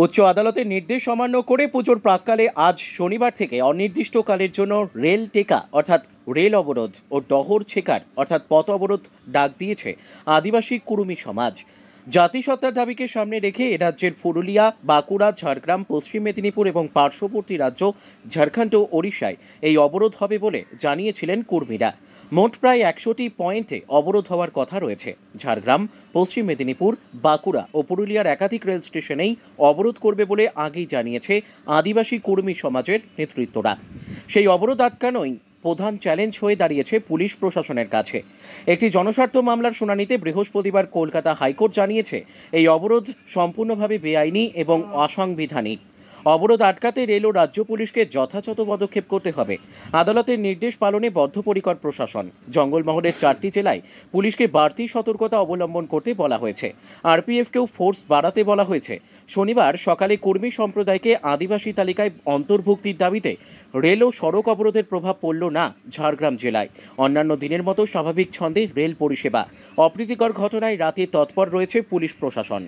উচ্চ আদালতের নির্দেশ অমান্য করে পুজোর প্রাক্কালে আজ শনিবার থেকে অনির্দিষ্টকালের জন্য রেল টেকা অর্থাৎ রেল অবরোধ ও ডহর ছেকার অর্থাৎ পথ অবরোধ ডাক দিয়েছে আদিবাসী কুরুমি সমাজ। জাতিসত্তার দাবিকে সামনে রেখে এ রাজ্যের পুরুলিয়া, বাঁকুড়া, ঝাড়গ্রাম, পশ্চিম মেদিনীপুর এবং পার্শ্ববর্তী রাজ্য ঝাড়খণ্ড ও ওড়িশায় এই অবরোধ হবে বলে জানিয়েছিলেন কর্মীরা। মোট প্রায় 100টি পয়েন্টে অবরোধ হওয়ার কথা রয়েছে। ঝাড়গ্রাম, পশ্চিম মেদিনীপুর, বাঁকুড়া ও পুরুলিয়ার একাধিক রেল স্টেশনেই অবরোধ করবে বলে আগেই জানিয়েছে আদিবাসী কর্মী সমাজের নেতৃত্বরা। সেই অবরোধ আটকানোই প্রধান চ্যালেঞ্জ হয়ে দাঁড়িয়েছে পুলিশ প্রশাসনের কাছে। একটি জনস্বার্থ মামলার শুনানিতে বৃহস্পতিবার কলকাতা হাইকোর্ট জানিয়েছে এই অবরোধ সম্পূর্ণভাবে বেআইনি এবং অসাংবিধানিক। অবরোধ আটকাতে রেল ও রাজ্য পুলিশকে যথাযথ পদক্ষেপ করতে হবে। আদালতের নির্দেশ পালনে বদ্ধপরিকর প্রশাসন। জঙ্গলমহলের 4টি জেলায় পুলিশকে বাড়তি সতর্কতা অবলম্বন করতে বলা হয়েছে। আরপিএফকেও ফোর্স বাড়াতে বলা হয়েছে। শনিবার সকালে কর্মী সম্প্রদায়কে আদিবাসী তালিকায় অন্তর্ভুক্তির দাবিতে রেল ও সড়ক অবরোধের প্রভাব পড়ল না ঝাড়গ্রাম জেলায়। অন্যান্য দিনের মতো স্বাভাবিক ছন্দে রেল পরিষেবা। অপ্রীতিকর ঘটনায় রাতে তৎপর রয়েছে পুলিশ প্রশাসন।